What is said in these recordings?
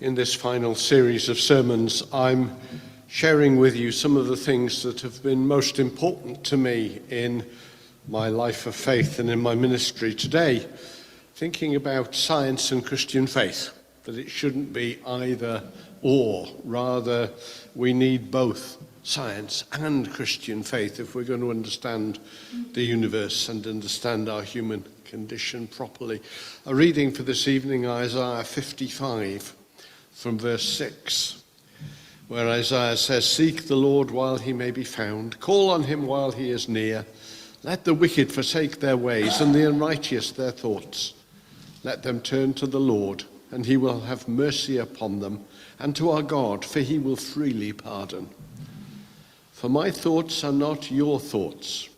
In this final series of sermons, I'm sharing with you some of the things that have been most important to me in my life of faith and in my ministry today, thinking about science and Christian faith, that it shouldn't be either or. Rather, we need both science and Christian faith if we're going to understand the universe and understand our human condition properly. A reading for this evening, Isaiah 55. From verse 6, where Isaiah says, "Seek the Lord while he may be found, call on him while he is near. Let the wicked forsake their ways and the unrighteous their thoughts. Let them turn to the Lord, and he will have mercy upon them, and to our God, for he will freely pardon. For my thoughts are not your thoughts,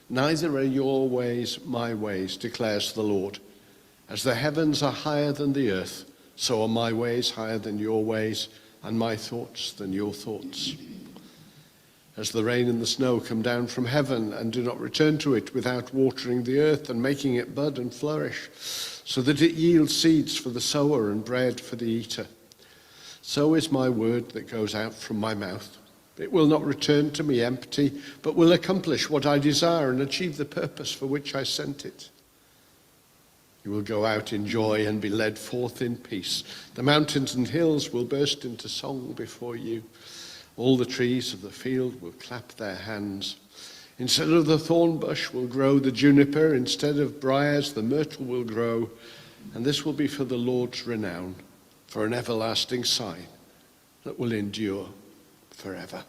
neither are your ways my ways, declares the Lord. As the heavens are higher than the earth, so are my ways higher than your ways, and my thoughts than your thoughts. As the rain and the snow come down from heaven and do not return to it without watering the earth and making it bud and flourish, so that it yields seeds for the sower and bread for the eater, so is my word that goes out from my mouth. It will not return to me empty, but will accomplish what I desire and achieve the purpose for which I sent it. You will go out in joy and be led forth in peace. The mountains and hills will burst into song before you. All the trees of the field will clap their hands. Instead of the thorn bush will grow the juniper. Instead of briars, the myrtle will grow. And this will be for the Lord's renown, for an everlasting sign that will endure forever."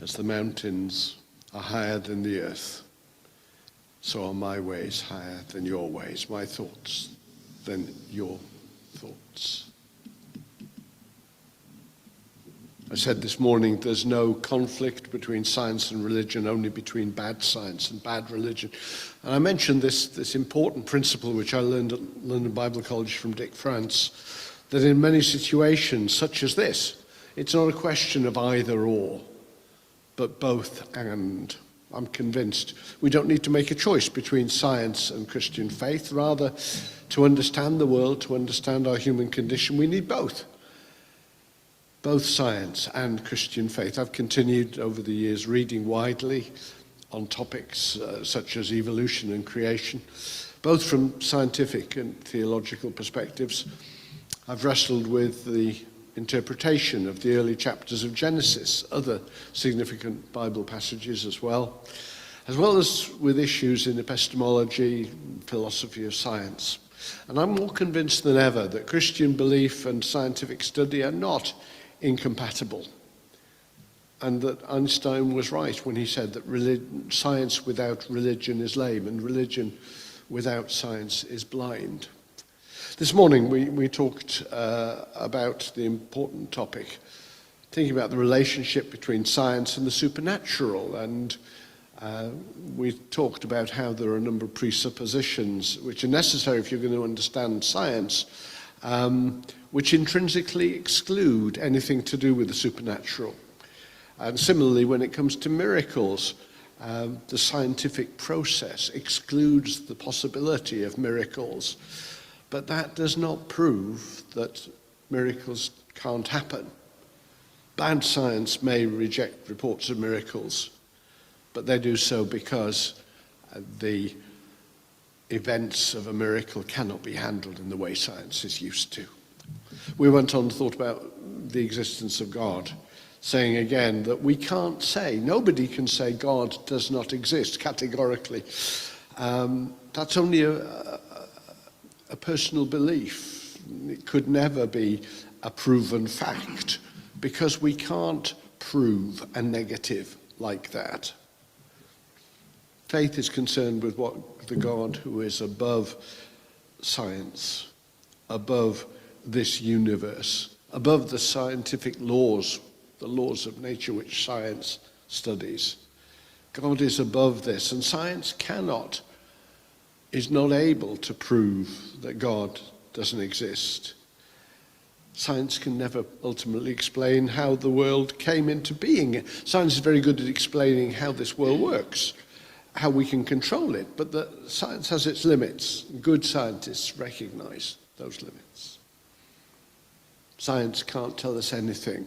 As the mountains are higher than the earth, so are my ways higher than your ways, my thoughts than your thoughts. I said this morning, there's no conflict between science and religion, only between bad science and bad religion. And I mentioned this important principle, which I learned at London Bible College from Dick France, that in many situations such as this, it's not a question of either or, but both and. I'm convinced we don't need to make a choice between science and Christian faith. Rather, to understand the world, to understand our human condition, we need both science and Christian faith. I've continued over the years reading widely on topics such as evolution and creation, both from scientific and theological perspectives. I've wrestled with the interpretation of the early chapters of Genesis, other significant Bible passages as well as with issues in epistemology, philosophy of science. And I'm more convinced than ever that Christian belief and scientific study are not incompatible, and that Einstein was right when he said that science without religion is lame, and religion without science is blind. This morning we talked about the important topic, thinking about the relationship between science and the supernatural, and we talked about how there are a number of presuppositions which are necessary if you're going to understand science, which intrinsically exclude anything to do with the supernatural. And similarly, when it comes to miracles, the scientific process excludes the possibility of miracles. But that does not prove that miracles can't happen. Bad science may reject reports of miracles, but they do so because the events of a miracle cannot be handled in the way science is used to. We went on and thought about the existence of God, saying again that we can't say, nobody can say God does not exist categorically. That's only a personal belief. It could never be a proven fact because we can't prove a negative like that. Faith is concerned with what the God who is above science, above this universe, above the scientific laws, the laws of nature which science studies. God is above this, and science is not able to prove that God doesn't exist. Science can never ultimately explain how the world came into being. Science is very good at explaining how this world works, how we can control it, but that science has its limits. Good scientists recognize those limits. Science can't tell us anything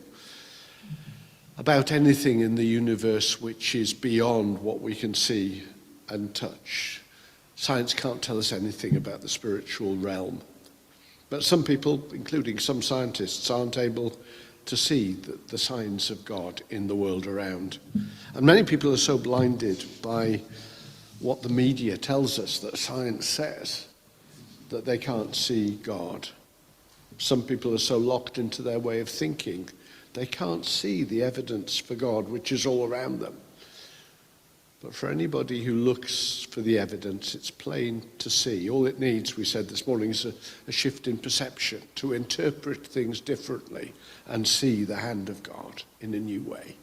about anything in the universe which is beyond what we can see and touch. Science can't tell us anything about the spiritual realm. But some people, including some scientists, aren't able to see the signs of God in the world around. And many people are so blinded by what the media tells us that science says that they can't see God. Some people are so locked into their way of thinking they can't see the evidence for God which is all around them. But for anybody who looks for the evidence, it's plain to see. All it needs, we said this morning, is a shift in perception, to interpret things differently and see the hand of God in a new way.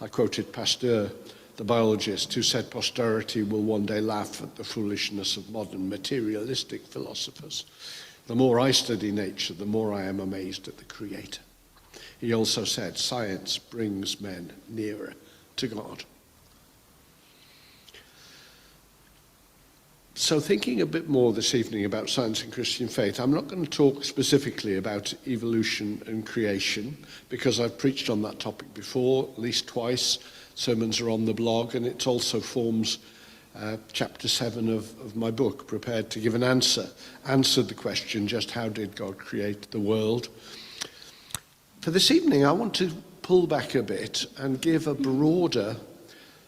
I quoted Pasteur, the biologist, who said posterity will one day laugh at the foolishness of modern materialistic philosophers. The more I study nature, the more I am amazed at the Creator. He also said, science brings men nearer to God. So thinking a bit more this evening about science and Christian faith, I'm not going to talk specifically about evolution and creation, because I've preached on that topic before, at least twice. Sermons are on the blog, and it also forms chapter 7 of my book, Prepared to Give an Answer. Answered the question, just how did God create the world? For this evening, I want to pull back a bit and give a broader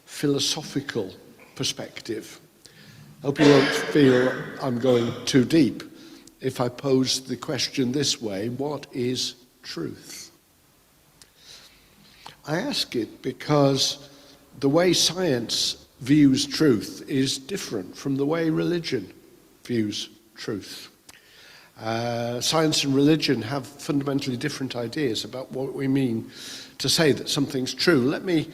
philosophical perspective. I hope you won't feel I'm going too deep if I pose the question this way: what is truth? I ask it because the way science views truth is different from the way religion views truth. Science and religion have fundamentally different ideas about what we mean to say that something's true. Let me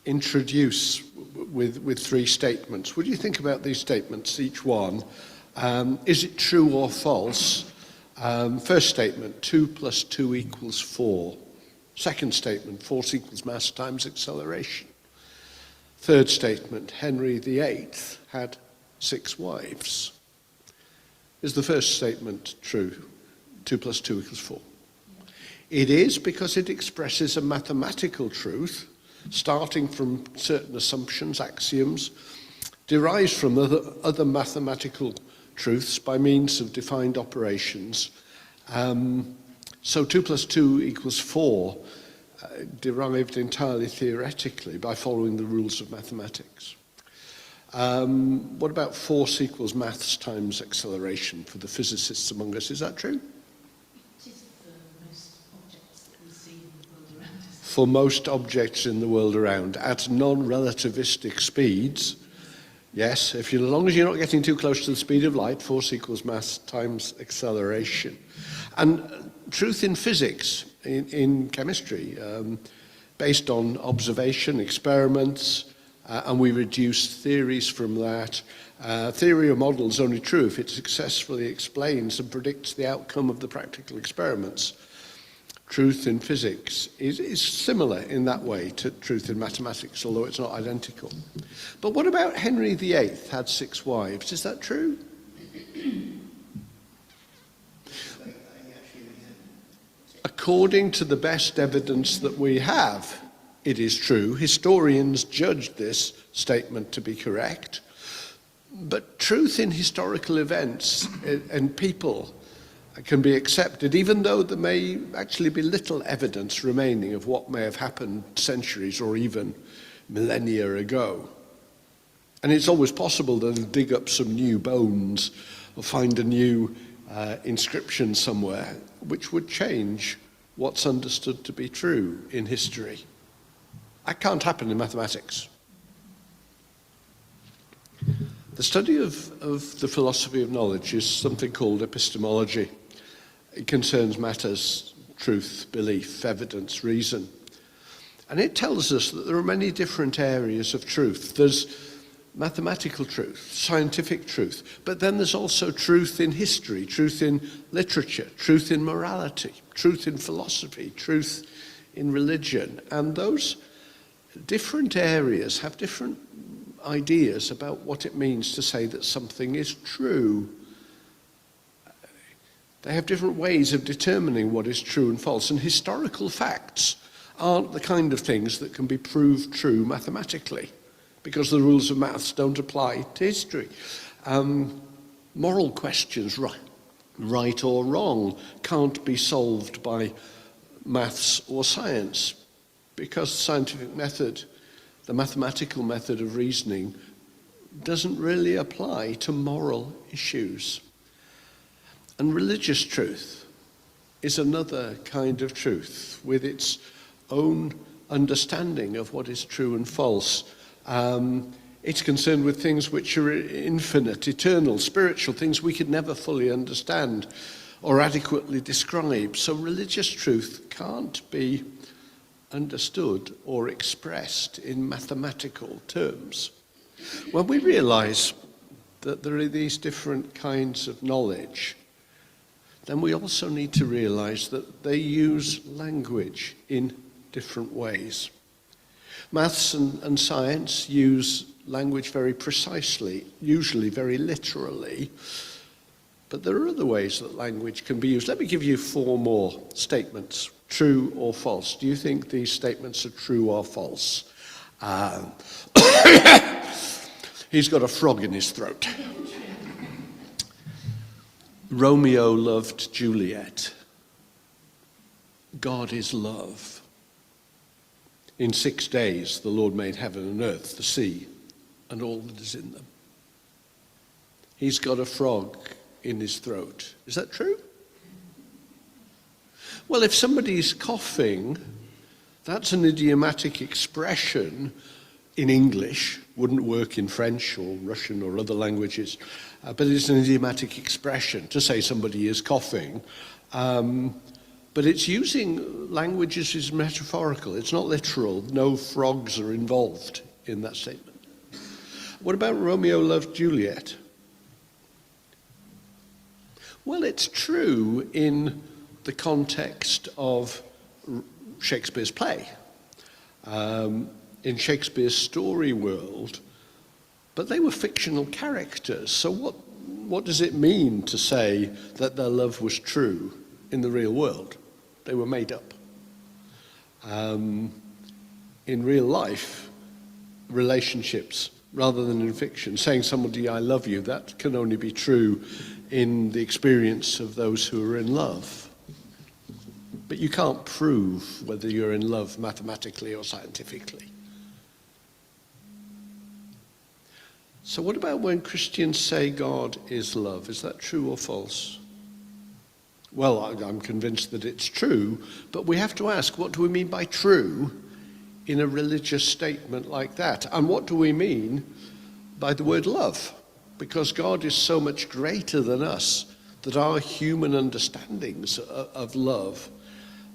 introduce with three statements. Would you think about these statements, each one? Is it true or false? First statement, 2 + 2 = 4. Second statement, force equals mass times acceleration. Third statement, Henry VIII had 6 wives. Is the first statement true? 2 + 2 = 4. It is, because it expresses a mathematical truth, starting from certain assumptions, axioms, derives from other mathematical truths by means of defined operations. So 2 + 2 = 4, derived entirely theoretically by following the rules of mathematics. What about force equals maths times acceleration for the physicists among us? Is that true? It is for most objects that we see in the world around us. For most objects in the world around, at non-relativistic speeds, yes, as long as you're not getting too close to the speed of light, force equals mass times acceleration. And truth in physics, in chemistry, based on observation, experiments, and we reduce theories from that. Theory or model is only true if it successfully explains and predicts the outcome of the practical experiments. Truth in physics is similar in that way to truth in mathematics, although it's not identical. But what about Henry VIII had 6 wives? Is that true? According to the best evidence that we have, it is true. Historians judged this statement to be correct. But truth in historical events and people can be accepted, even though there may actually be little evidence remaining of what may have happened centuries or even millennia ago. And it's always possible that they'll dig up some new bones or find a new inscription somewhere, which would change what's understood to be true in history. That can't happen in mathematics. The study of the philosophy of knowledge is something called epistemology. It concerns matters, truth, belief, evidence, reason. And it tells us that there are many different areas of truth. There's mathematical truth, scientific truth, but then there's also truth in history, truth in literature, truth in morality, truth in philosophy, truth in religion. And those different areas have different ideas about what it means to say that something is true. They have different ways of determining what is true and false, and historical facts aren't the kind of things that can be proved true mathematically, because the rules of maths don't apply to history. Moral questions, right or wrong, can't be solved by maths or science, because the scientific method, the mathematical method of reasoning, doesn't really apply to moral issues. And religious truth is another kind of truth with its own understanding of what is true and false. It's concerned with things which are infinite, eternal, spiritual, things we could never fully understand or adequately describe. So religious truth can't be understood or expressed in mathematical terms. When we realize that there are these different kinds of knowledge, then we also need to realize that they use language in different ways. Maths and science use language very precisely, usually very literally, but there are other ways that language can be used. Let me give you 4 more statements, true or false. Do you think these statements are true or false? He's got a frog in his throat. Romeo loved Juliet. God is love. In 6 days, the Lord made heaven and earth, the sea, and all that is in them. He's got a frog in his throat. Is that true? Well, if somebody's coughing, that's an idiomatic expression in English, wouldn't work in French or Russian or other languages, but it's an idiomatic expression to say somebody is coughing. But it's using language as is metaphorical. It's not literal. No frogs are involved in that statement. What about Romeo loved Juliet? Well, it's true in the context of Shakespeare's play, in Shakespeare's story world, but they were fictional characters. So what does it mean to say that their love was true in the real world? They were made up. In real life, relationships, rather than in fiction, saying somebody, I love you, that can only be true in the experience of those who are in love. But you can't prove whether you're in love mathematically or scientifically. So what about when Christians say God is love? Is that true or false? Well, I'm convinced that it's true, but we have to ask, what do we mean by true in a religious statement like that? And what do we mean by the word love? Because God is so much greater than us that our human understandings of love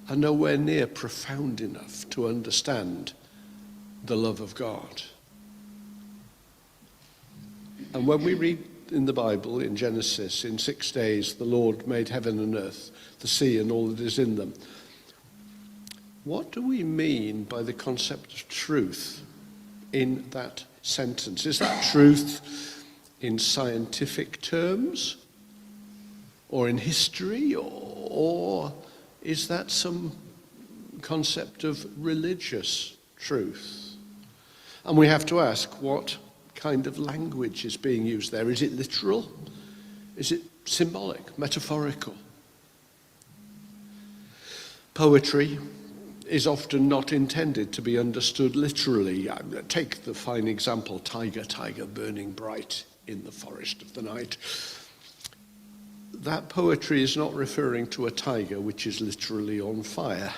are nowhere near profound enough to understand the love of God. And when we read in the Bible, in Genesis, in 6 days, the Lord made heaven and earth, the sea and all that is in them. What do we mean by the concept of truth in that sentence? Is that truth in scientific terms or in history, or is that some concept of religious truth? And we have to ask, what kind of language is being used there? Is it literal? Is it symbolic, metaphorical? Poetry is often not intended to be understood literally. Take the fine example, tiger, tiger, burning bright in the forest of the night. That poetry is not referring to a tiger which is literally on fire.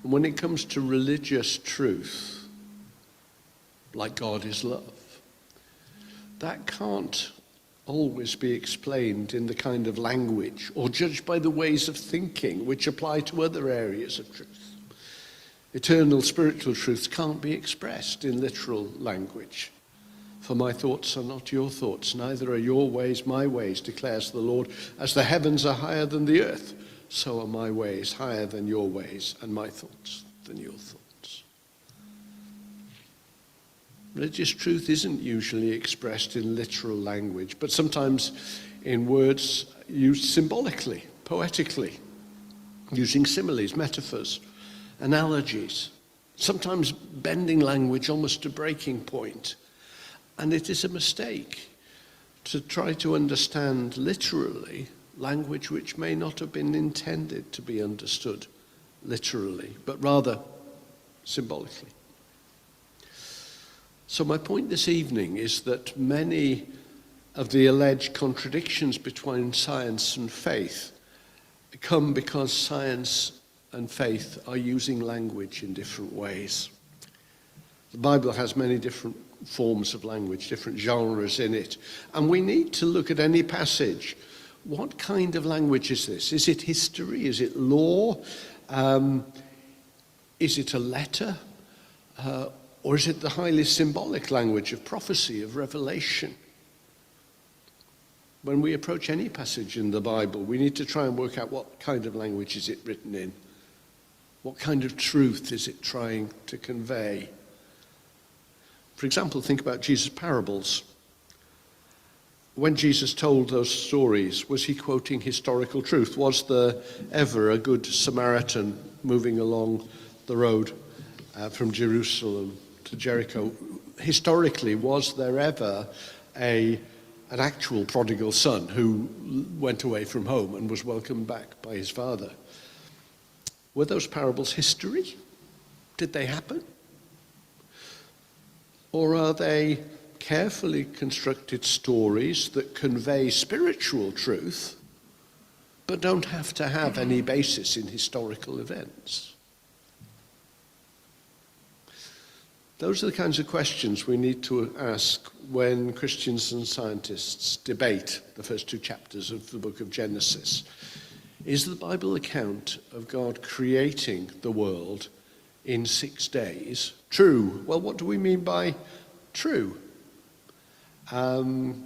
And when it comes to religious truth, like God is love, that can't always be explained in the kind of language or judged by the ways of thinking which apply to other areas of truth. Eternal spiritual truths can't be expressed in literal language. For my thoughts are not your thoughts, neither are your ways my ways, declares the Lord. As the heavens are higher than the earth, so are my ways higher than your ways, and my thoughts than your thoughts. Religious truth isn't usually expressed in literal language, but sometimes in words used symbolically, poetically, using similes, metaphors, analogies, sometimes bending language almost to breaking point. And it is a mistake to try to understand literally language which may not have been intended to be understood literally, but rather symbolically. So my point this evening is that many of the alleged contradictions between science and faith come because science and faith are using language in different ways. The Bible has many different forms of language, different genres in it, and we need to look at any passage. What kind of language is this? Is it history? Is it law? Is it a letter? Or is it the highly symbolic language of prophecy, of revelation? When we approach any passage in the Bible, we need to try and work out what kind of language is it written in. What kind of truth is it trying to convey? For example, think about Jesus' parables. When Jesus told those stories, was he quoting historical truth? Was there ever a good Samaritan moving along the road from Jerusalem to Jericho? Historically, was there ever an actual prodigal son who went away from home and was welcomed back by his father? Were those parables history? Did they happen? Or are they carefully constructed stories that convey spiritual truth but don't have to have any basis in historical events? Those are the kinds of questions we need to ask when Christians and scientists debate the first two chapters of the book of Genesis. Is the Bible account of God creating the world in 6 days true? Well, what do we mean by true? Some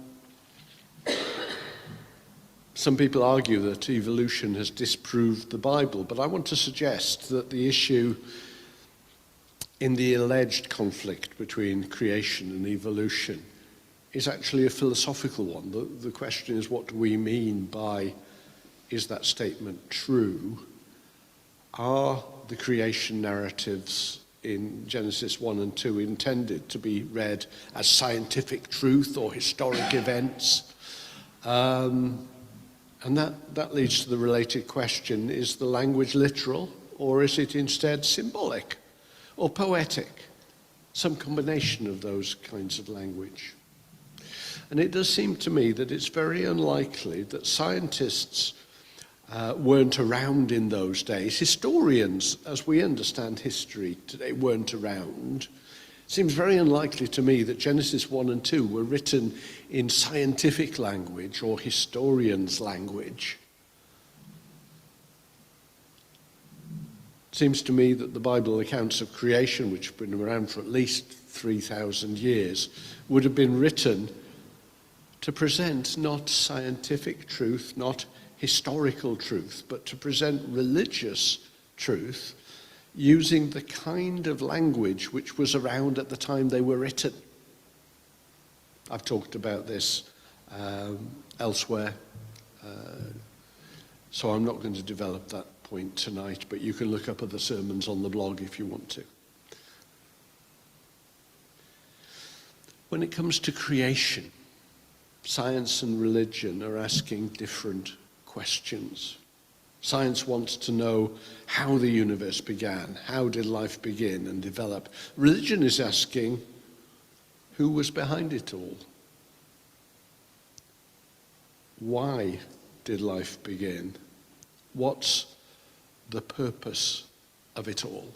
people argue that evolution has disproved the Bible, but I want to suggest that the issue in the alleged conflict between creation and evolution is actually a philosophical one. The question is, what do we mean by, is that statement true? Are the creation narratives in Genesis 1 and 2 intended to be read as scientific truth or historic events? And that leads to the related question, is the language literal, or is it instead symbolic or poetic? Some combination of those kinds of language. And it does seem to me that it's very unlikely that scientists weren't around in those days. Historians, as we understand history today, weren't around. It seems very unlikely to me that Genesis 1 and 2 were written in scientific language or historians' language. It seems to me that the Bible accounts of creation, which have been around for at least 3,000 years, would have been written to present not scientific truth, not historical truth, but to present religious truth using the kind of language which was around at the time they were written. I've talked about this elsewhere, so I'm not going to develop that point tonight, but you can look up other sermons on the blog if you want to. When it comes to creation, science and religion are asking different questions. Science wants to know how the universe began, how did life begin and develop. Religion is asking, who was behind it all? Why did life begin? What's the purpose of it all?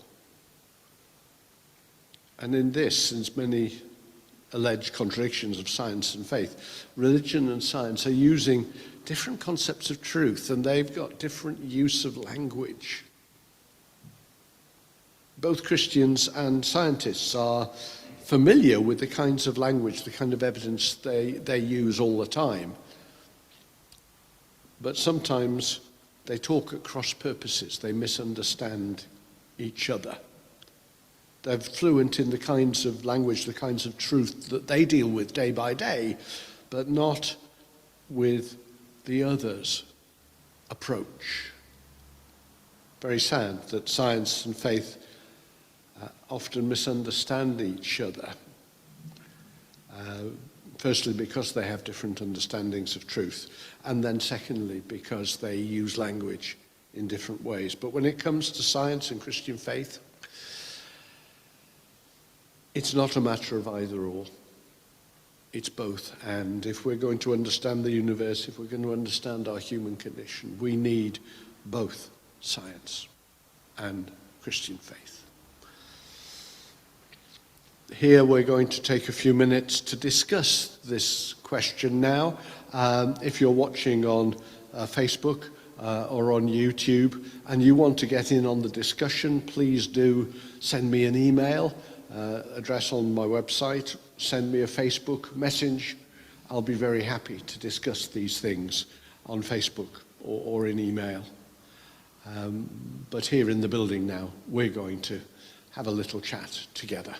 And in this, since many alleged contradictions of science and faith, religion and science are using different concepts of truth, and they've got different use of language. Both Christians and scientists are familiar with the kinds of language, the kind of evidence they use all the time. But sometimes they talk at cross purposes. They misunderstand each other. They're fluent in the kinds of language, the kinds of truth that they deal with day by day, but not with the other's approach. Very sad that science and faith often misunderstand each other. Firstly, because they have different understandings of truth, and then secondly, because they use language in different ways. But when it comes to science and Christian faith, it's not a matter of either or. It's both. And if we're going to understand the universe, if we're going to understand our human condition, we need both science and Christian faith. Here we're going to take a few minutes to discuss this question now. If you're watching on Facebook or on YouTube and you want to get in on the discussion, please do send me an email, address on my website, send me a Facebook message. I'll be very happy to discuss these things on Facebook or in email. But here in the building now, we're going to have a little chat together.